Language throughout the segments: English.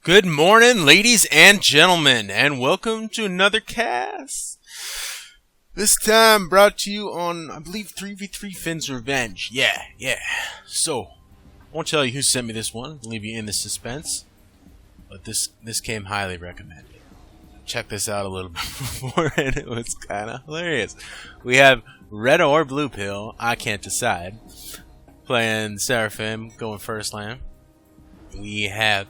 Good morning, ladies and gentlemen, and welcome to another cast. This time brought to you on, I believe, 3v3 Finn's Revenge. Yeah. So, I won't tell you who sent me this one, leave you in the suspense, but this came highly recommended. Check this out a little bit before, and it was kind of hilarious. We have Red or Blue Pill, I can't decide, playing Seraphim, going first land. We have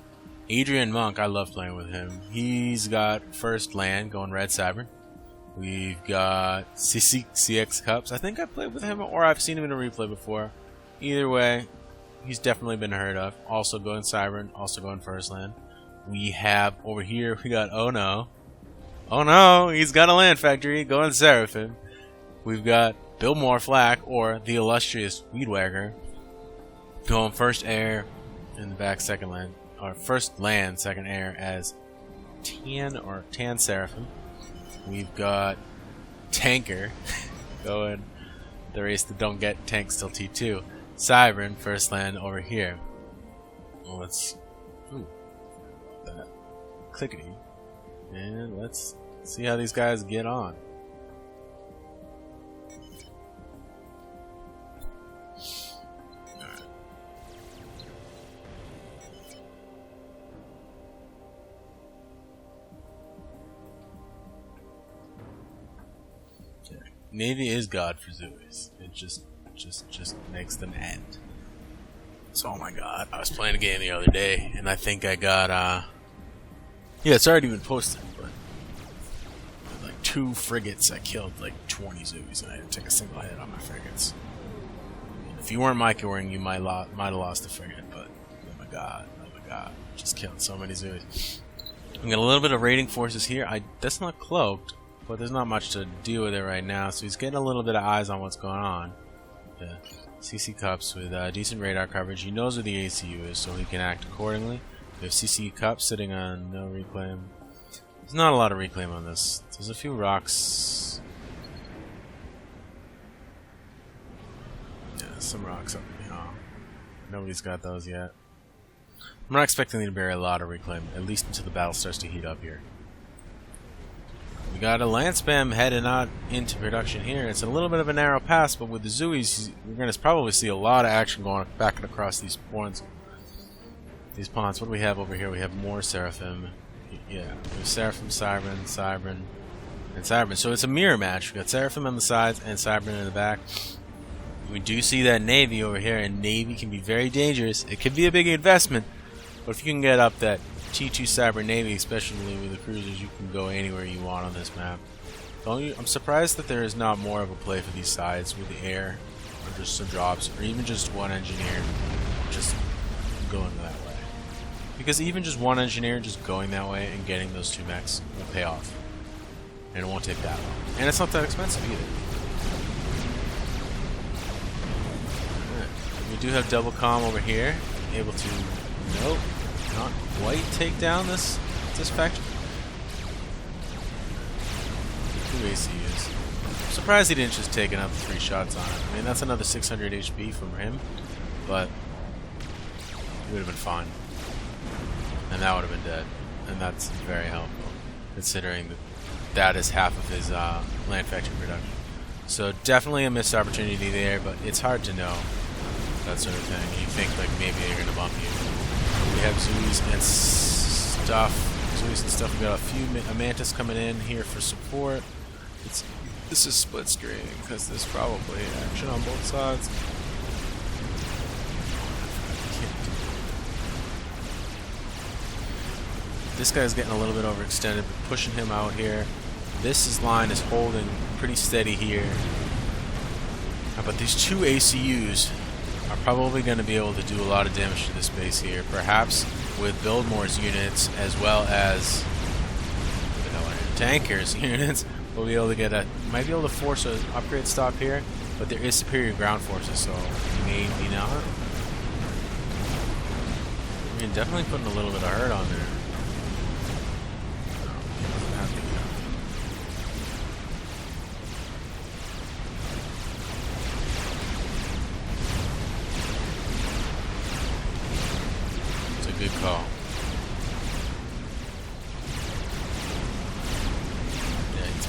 Adrian Monk, I love playing with him. He's got first land going Red Cyber. We've got CX Cups. I think I played with him or I've seen him in a replay before. Either way, he's definitely been heard of. Also going Cyber, also going first land. We have over here, we got Oh No, he's got a land factory going Seraphim. We've got Bill Flack, or the illustrious Weedwagger, going first air in the back second land. Or first land, second air as Tan Seraphim. We've got Tanker going the race that don't get tanks till T2. Cybern, first land over here. Well, let's that clickety. And let's see how these guys get on. Navy is God for Zoomies. It just makes them end. So, oh my god, I was playing a game the other day, and I think I got, yeah, it's already been posted, but like 2 frigates, I killed like 20 Zoomies, and I didn't take a single hit on my frigates. If you weren't microing, you might have lost the frigate, but oh my god, just killed so many Zoomies. I'm got a little bit of raiding forces here. That's not cloaked, but there's not much to deal with it right now, so he's getting a little bit of eyes on what's going on. The CC Cups with decent radar coverage. He knows where the ACU is, so he can act accordingly. We have CC Cups sitting on no reclaim. There's not a lot of reclaim on this. There's a few rocks. Yeah, some rocks up here. Nobody's got those yet. I'm not expecting to bury a lot of reclaim, at least until the battle starts to heat up here. We got a land spam heading out into production here. It's a little bit of a narrow pass, but with the Zoomies, we're going to probably see a lot of action going back and across these ponds. What do we have over here? We have more Seraphim. Yeah, we have Seraphim, Cybern, and Cybern. So it's a mirror match. We got Seraphim on the sides and Cybern in the back. We do see that Navy over here, and Navy can be very dangerous. It could be a big investment, but if you can get up that T2 Cyber Navy, especially with the cruisers, you can go anywhere you want on this map. I'm surprised that there is not more of a play for these sides with the air, or just some drops, or even just one engineer just going that way. Because even just one engineer just going that way and getting those 2 mechs will pay off. And it won't take that long. And it's not that expensive either. Right. We do have double comm over here, able to... Nope. Not quite take down this factory. 2 ACUs. I'm surprised he didn't just take another 3 shots on it. I mean, that's another 600 HP from him, but it would have been fine. And that would have been dead. And that's very helpful, considering that is half of his land factory production. So definitely a missed opportunity there, but it's hard to know that sort of thing. You think like maybe they're going to bump you. We have Zoomies and stuff. We got a few Mantis coming in here for support. This is split screen because there's probably action on both sides. This guy's getting a little bit overextended, but pushing him out here. This line is holding pretty steady here. But these 2 ACUs are probably going to be able to do a lot of damage to this base here, perhaps with Buildmore's units as well as Tanker's units. We'll be able to get might be able to force an upgrade stop here, but there is superior ground forces, so maybe not. I mean, definitely putting a little bit of hurt on there. Good call.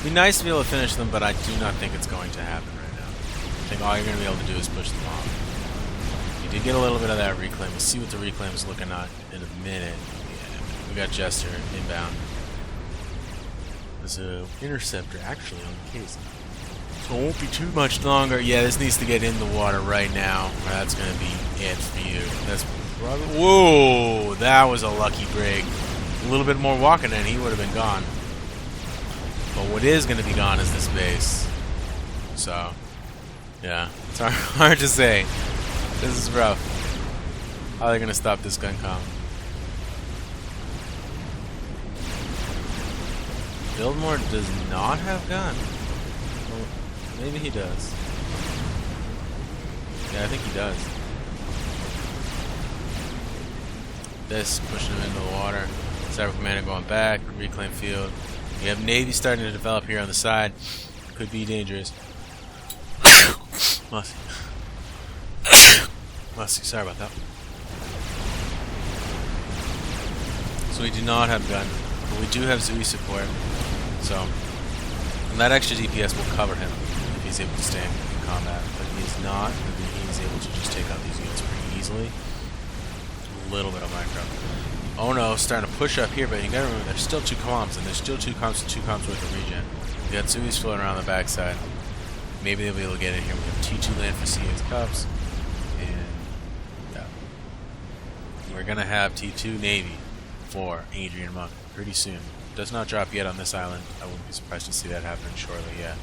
It'd be nice to be able to finish them, but I do not think it's going to happen right now. I think all you're going to be able to do is push them off. You did get a little bit of that reclaim. We'll see what the reclaim is looking at in a minute. Yeah, we got Jester inbound. There's an interceptor actually on the case. So it won't be too much longer. Yeah, this needs to get in the water right now. Or that's going to be it for you. That's probably... Whoa! That was a lucky break. A little bit more walking and he would have been gone. But what is going to be gone is this base. So, yeah. It's hard to say. This is rough. How are they going to stop this gun comp? Buildmore does not have gun. Well, maybe he does. Yeah, I think he does. This pushing him into the water. Cyber Commander going back. Reclaim field. We have Navy starting to develop here on the side. Could be dangerous. Musty. Musty, sorry about that. So we do not have gun, but we do have Zui support. So, and that extra DPS will cover him if he's able to stay in combat. But if he's not, then he's able to just take out these units pretty easily. A little bit of micro. Oh no, starting to push up here, but you gotta remember there's still 2 comms, and there's still 2 comms and 2 comms worth of regen. We got Zui's floating around the backside. Maybe they'll be able to get in here. We have T2 land for CX Cups. And yeah. We're gonna have T2 Navy for Adrian Monk pretty soon. Does not drop yet on this island. I wouldn't be surprised to see that happen shortly, yeah.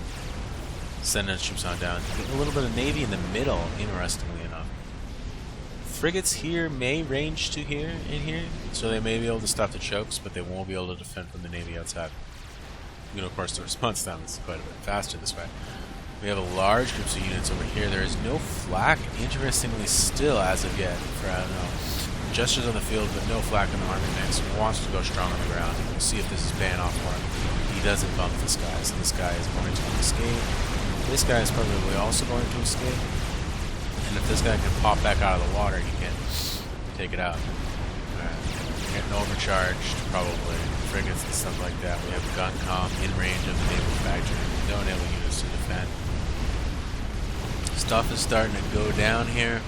Sending its troops on down. Get a little bit of Navy in the middle, interestingly enough. Frigates here may range to here in here, so they may be able to stop the chokes, but they won't be able to defend from the Navy outside. You know, of course, the response time is quite a bit faster this way. We have a large group of units over here. There is no flak, interestingly, still as of yet, for I don't know. Gestures on the field, but no flak in the army mix. He wants to go strong on the ground. We'll see if this is paying off for him. He doesn't bump this guy, so this guy is going to escape. This guy is probably also going to escape. And if this guy can pop back out of the water, he can take it out. Alright. We're getting overcharged, probably. Frigates and stuff like that. We have a gun comm in range of the naval factory. No naval units to defend. Stuff is starting to go down here.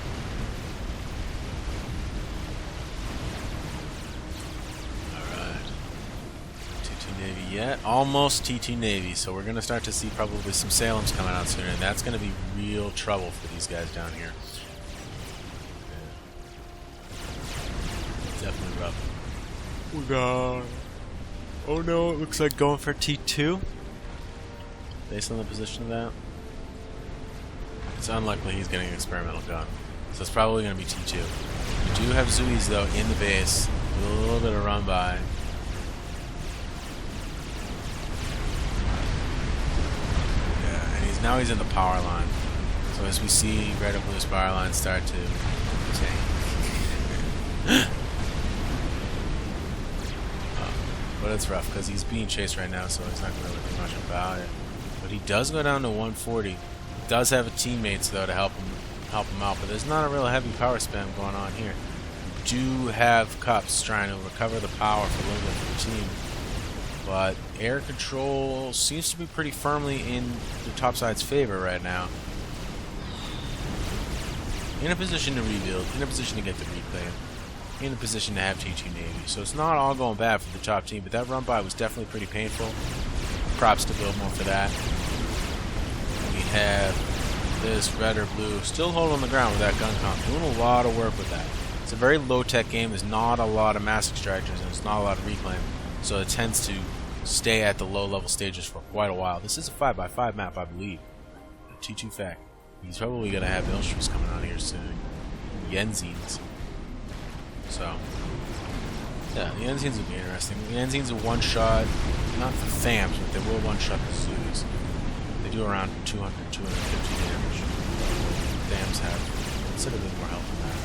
Navy yet. Almost T2 Navy, so we're going to start to see probably some Salems coming out soon, and that's going to be real trouble for these guys down here. Yeah. Definitely rough. We got... Oh no, it looks like going for T2. Based on the position of that. It's unlikely he's getting an experimental gun. So it's probably going to be T2. We do have Zuis, though, in the base, with a little bit of run by. Now he's in the power line. So as we see red and blue power line start to tank. But it's rough because he's being chased right now, so he's not going to really do much about it. But he does go down to 140. He does have a teammates though to help him out, but there's not a real heavy power spam going on here. We do have Cups trying to recover the power for a little bit for the team. But air control seems to be pretty firmly in the top side's favor right now. In a position to rebuild, in a position to get the reclaim, in a position to have T2 Navy. So it's not all going bad for the top team, but that run by was definitely pretty painful. Props to Buildmore for that. We have this red or blue still holding the ground with that gun comp, doing a lot of work with that. It's a very low-tech game. There's not a lot of mass extractors, and there's not a lot of reclaim. So it tends to stay at the low-level stages for quite a while. This is a 5x5 map, I believe. T2 fact. He's probably going to have Illustrious coming out here soon. Yenzines. So, yeah, the Yenzines would be interesting. The Yenzines are one-shot, not the Thams, but they will one-shot the Zoos. They do around 200, 250 damage. Thams have considerably more health than that.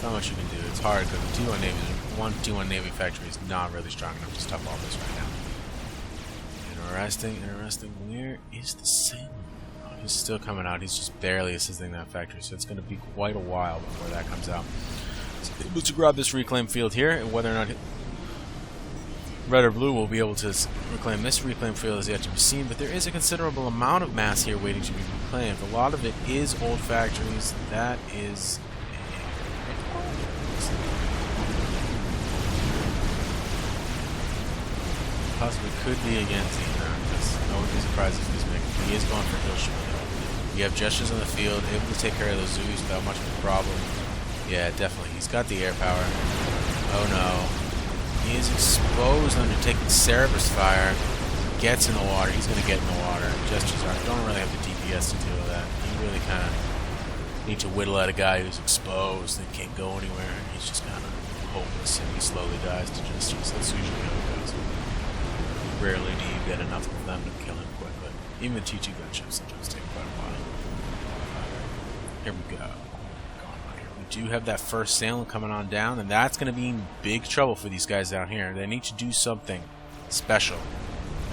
Not much you can do. It's hard because the T1 Navy factory is not really strong enough to stop all this right now. Interesting. Where is the Sailor? Oh, He's still coming out. He's just barely assisting that factory, so it's going to be quite a while before that comes out. So able to grab this reclaim field here, and whether or not red or blue will be able to reclaim this reclaim field is yet to be seen, but there is a considerable amount of mass here waiting to be reclaimed. A lot of it is old factories. That is possibly could be against Xena, because I wouldn't be surprised if he's making. He is going for Hill Schmidt. You have gestures on the field, able to take care of those zoos without much of a problem. Yeah, definitely. He's got the air power. Oh no. He is exposed undertaking Cerebrus fire. Gets in the water. He's going to get in the water. Gestures don't really have the DPS to deal with that. You really kind of need to whittle at a guy who's exposed and can't go anywhere. And he's just kind of hopeless, and he slowly dies to gestures. That's usually how it goes. Rarely do you get enough of them to kill him quickly. Even the T2 gunships sometimes take quite a while. Here we go. We do have that first Salem coming on down, and that's going to be in big trouble for these guys down here. They need to do something special,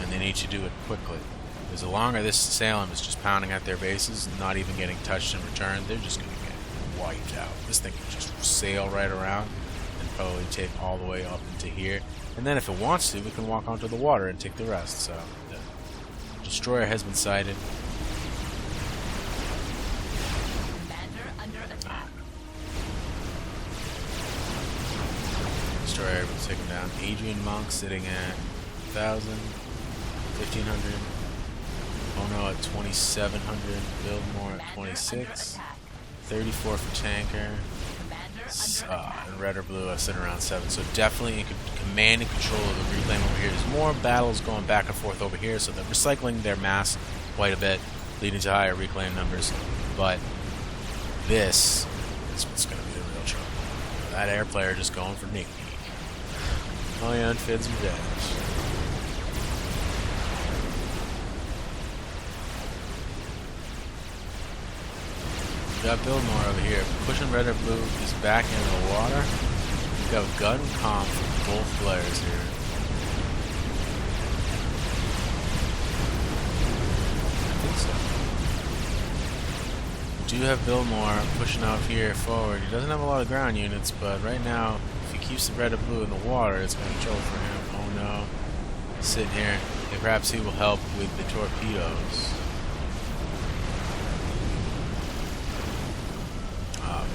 and they need to do it quickly. Because the longer this Salem is just pounding at their bases, not even getting touched in return, they're just going to get wiped out. This thing can just sail right around and probably take all the way up into here. And then if it wants to, we can walk onto the water and take the rest. So the destroyer has been sighted. Destroyer able to take him down. Adrian Monk sitting at 1,000, 1,500. Oh no, at 2,700. Biltmore at 26. 34 for Tanker. And red or blue, I sit around 7. So definitely in command and control of the reclaim over here. There's more battles going back and forth over here, so they're recycling their mass quite a bit, leading to higher reclaim numbers. But this is what's going to be the real trouble. That air player just going for Nick. Oh yeah, Fid's revenge. We got Biltmore over here. Pushing red or blue is back into the water. We've got gun comp from both players here. I think so. We do have Biltmore pushing out here forward. He doesn't have a lot of ground units, but right now, if he keeps the red or blue in the water, it's going to be trouble for him. Oh no. Sitting here. And perhaps he will help with the torpedoes.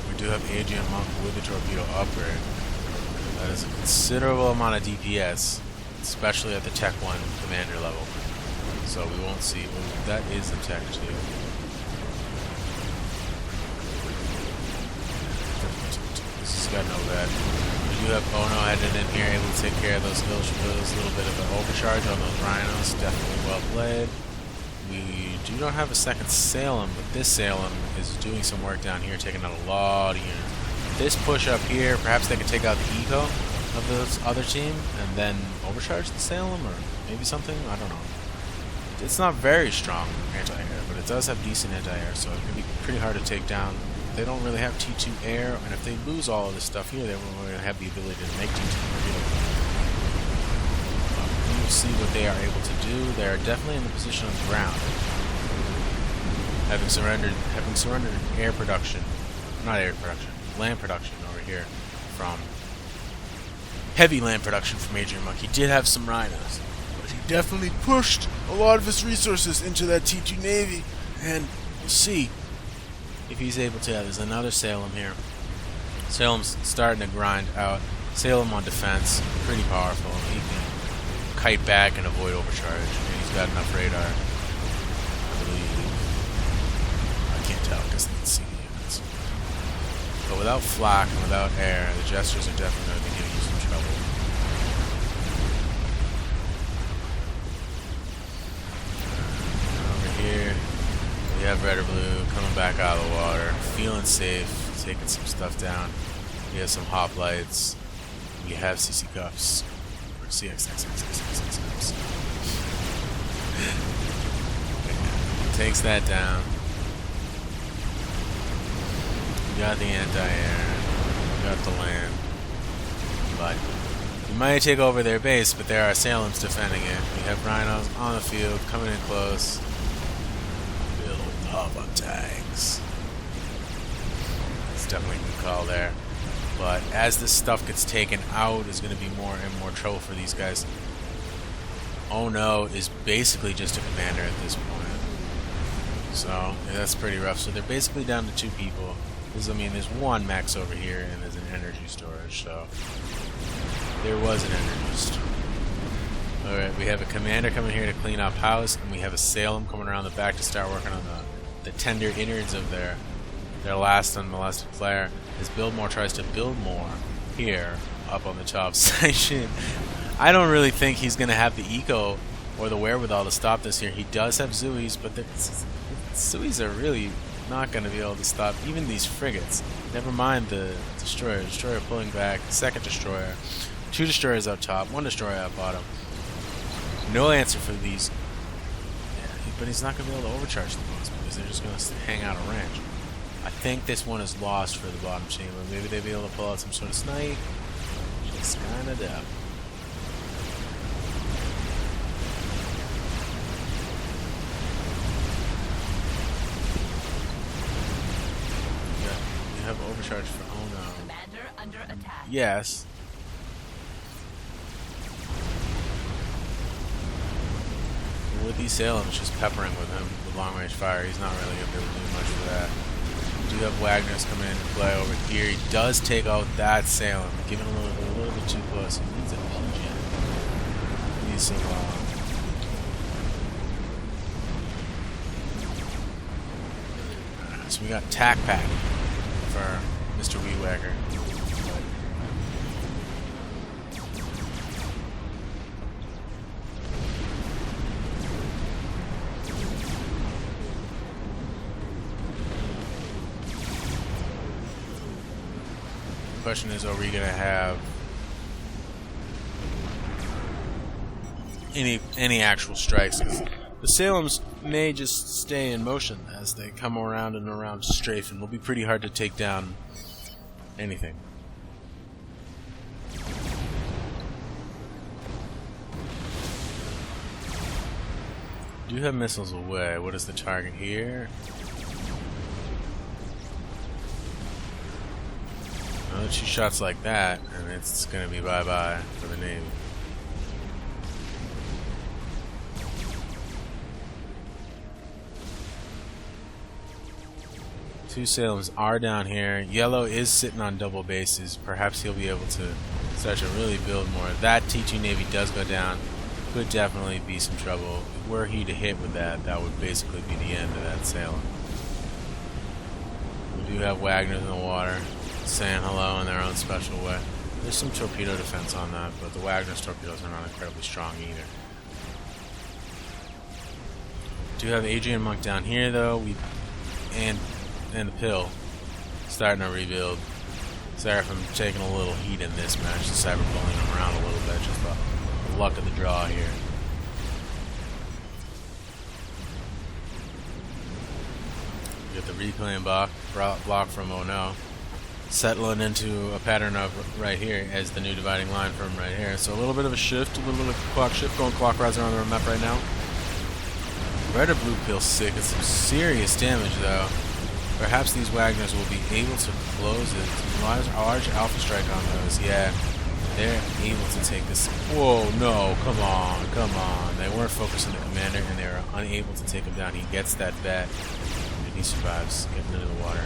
We do have Adrian Monk with the torpedo upgrade. That is a considerable amount of DPS, especially at the Tech 1 commander level. So we won't see. Well, that is the Tech 2. This has got no bad. We do have Ono headed in here, able to take care of those hills. A little bit of an overcharge on those rhinos. Definitely well played. We do not have a second Salem, but this Salem is doing some work down here, taking out a lot of units. This push up here, perhaps they could take out the eco of this other team and then overcharge the Salem, or maybe something. I don't know. It's not very strong anti-air, but it does have decent anti-air, so it can be pretty hard to take down. They don't really have T2 air, and if they lose all of this stuff here, they won't really have the ability to make T2 torpedo. See what they are able to do. They are definitely in the position on the ground, having surrendered air production, not air production, land production over here from heavy land production from Adrian Monk. He did have some rhinos, but he definitely pushed a lot of his resources into that T2 Navy, and we'll see if he's able to. There's another Salem here. Salem's starting to grind out. Salem on defense, pretty powerful. He can kite back and avoid overcharge. And he's got enough radar, I believe. I can't tell because I can't see the units. But without flak and without air, the gestures are definitely going to be giving you some trouble. Over here, we have red or blue coming back out of the water, feeling safe, taking some stuff down. We have some hoplites. We have CC cuffs. CXXXXXX. Takes that down. We got the anti-air. We got the land. But we might take over their base, but there are Salems defending it. We have rhinos on the field, coming in close. Hover tanks. It's definitely a good call there. But as this stuff gets taken out, is going to be more and more trouble for these guys. Oh no is basically just a commander at this point. So yeah, that's pretty rough. So they're basically down to 2 people. I mean, there's 1 max over here, and there's an energy storage. So there was an energy storage. Alright, we have a commander coming here to clean up house, and we have a Salem coming around the back to start working on the tender innards of their last unmolested player. As Buildmore tries to build more here up on the top section. I don't really think he's going to have the eco or the wherewithal to stop this here. He does have Zuis, but the Zuis are really not going to be able to stop even these frigates. Never mind the destroyer. Destroyer pulling back. Second destroyer. 2 destroyers up top. 1 destroyer up bottom. No answer for these. Yeah, but he's not going to be able to overcharge the most because they're just going to hang out a range. I think this one is lost for the bottom chamber. Maybe they'll be able to pull out some sort of snipe. Just kind of doubt. We have overcharge for Ono. Commander under attack. Yes. With these Salems just peppering with him with long-range fire, he's not really going to be able to do much for that. We do have Wagner's come in and play over here. He does take out that Salem, giving him a little bit too close. He needs a PG. He needs some. So we got Tac Pack for Mr. Weewagger. The question is, are we going to have any actual strikes? The Salems may just stay in motion as they come around and around to strafe, and will be pretty hard to take down anything. Do have missiles away. What is the target here? Another 2 shots like that, and it's going to be bye-bye for the Navy. Two Salems are down here. Yellow is sitting on double bases. Perhaps he'll be able to start to really build more. That T2 Navy does go down. Could definitely be some trouble. Were he to hit with that, that would basically be the end of that Salem. We do have Wagner in the water, saying hello in their own special way. There's some torpedo defense on that, but the Wagner's torpedoes are not incredibly strong either. Do have Adrian Monk down here though, and the Pill starting to rebuild. Sorry if I'm taking a little heat in this match, the cyber pulling him around a little bit, just the luck of the draw here. We get the reclaim block from Oh No. Settling into a pattern of right here as the new dividing line from right here. So a little bit of a shift, a little bit of a clock shift, going clockwise around the map right now. Red or blue Pill sick. It's some serious damage though. Perhaps these Wagners will be able to close it. Large alpha strike on those. Yeah, they're able to take this. Whoa, no, come on, come on. They weren't focused on the commander and they were unable to take him down. He gets that bet and he survives getting into the water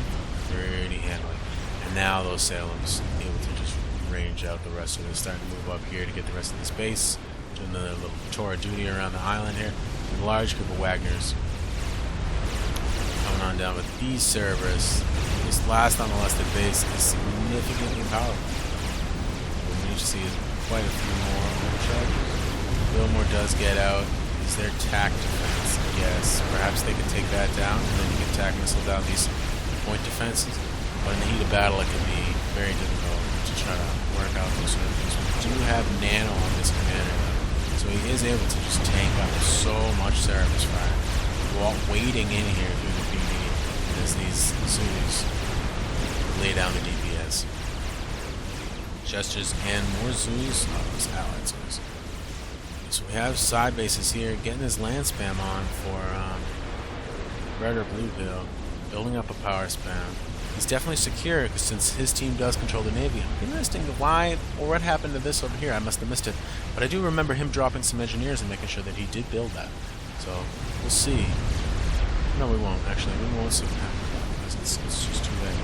pretty handily. And now those Salems able to just range out the rest of it. Starting to move up here to get the rest of this base. Do another little tour of duty around the island here. And a large group of Wagners coming on down with these Cerberus. This last unmolested base is significantly powerful. What we need to see is quite a few more overcharges. Billmore does get out. Is there tac defense? Yes. Perhaps they can take that down and then you can tac missile down these point defenses. But in the heat of battle it can be very difficult to try to work out those sort of things. We do have Nano on this commander though. So he is able to just tank up so much Cerberus fire. While waiting in here through the BD as these Zulus lay down the DPS. Gestures and more Zulus. Oh, those allied Zulus. So we have side bases here, getting his land spam on red or blue pill, building up a power span. He's definitely secure since his team does control the Navy. I'm interested why or what happened to this over here. I must have missed it. But I do remember him dropping some engineers and making sure that he did build that. So, we'll see. No, we won't, actually. We won't see what happens. It's just too late.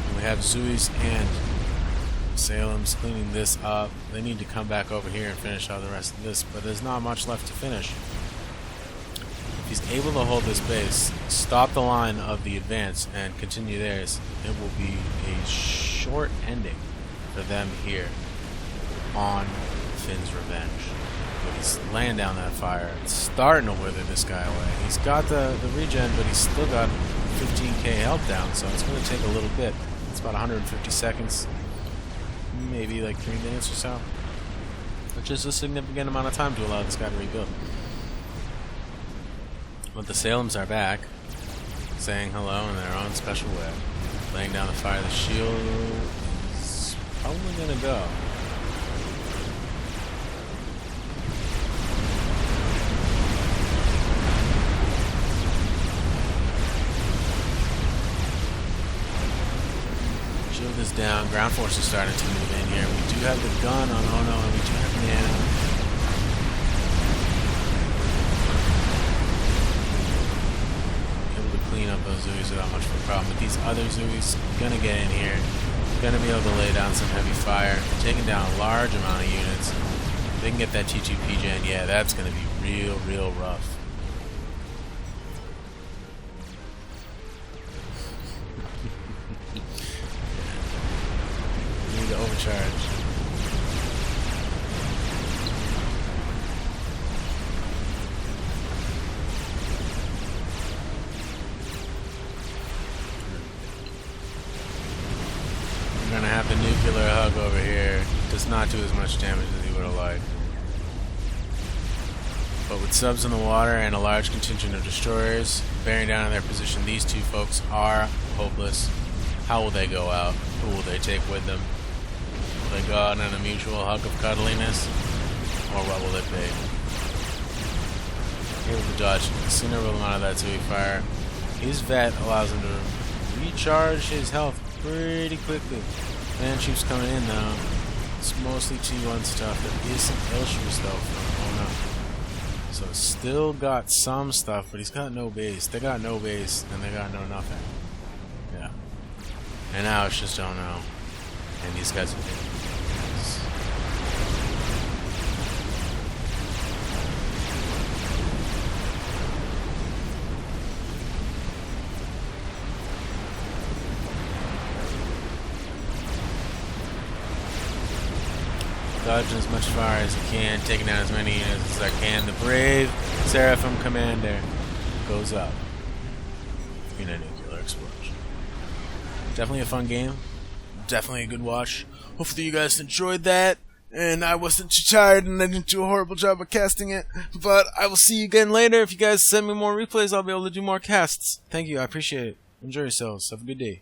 And we have Zeus and Salem's cleaning this up. They need to come back over here and finish out the rest of this, but there's not much left to finish. If he's able to hold this base, stop the line of the advance, and continue theirs, it will be a short ending for them here on Finn's Revenge. But he's laying down that fire. It's starting to wither this guy away. He's got the regen, but he's still got 15k health down, so it's going to take a little bit. It's about 150 seconds, maybe like 3 minutes or so, which is a significant amount of time to allow this guy to rebuild. But the Salems are back, saying hello in their own special way. Laying down the fire. The shield is probably going to go. Shield is down. Ground force is starting to move in here. We do have the gun on Ono, and we do have Nano. Clean up those Zoos without much of a problem. But these other Zoos gonna get in here, gonna be able to lay down some heavy fire, taking down a large amount of units. If they can get that TGP gen, yeah, that's gonna be real rough. We need to overcharge. Gonna have the nuclear hug over here. Does not do as much damage as he would have liked. But with subs in the water and a large contingent of destroyers bearing down on their position, these two folks are hopeless. How will they go out? Who will they take with them? Will they go out in a mutual hug of cuddliness? Or what will it be? Able to dodge sooner will him out of that Zui fire. His vet allows him to recharge his health pretty quickly. Man troops coming in now. It's mostly T1 stuff. There is some Ilshus though from Ono. So still got some stuff, but he's got no base. They got no base and they got no nothing. Yeah. And now it's just Ono. And these guys are big. Dodging as much fire as I can, taking out as many units as I can. The brave Seraphim Commander goes up in a nuclear explosion. Definitely a fun game. Definitely a good watch. Hopefully you guys enjoyed that. And I wasn't too tired and I didn't do a horrible job of casting it. But I will see you again later. If you guys send me more replays, I'll be able to do more casts. Thank you. I appreciate it. Enjoy yourselves. Have a good day.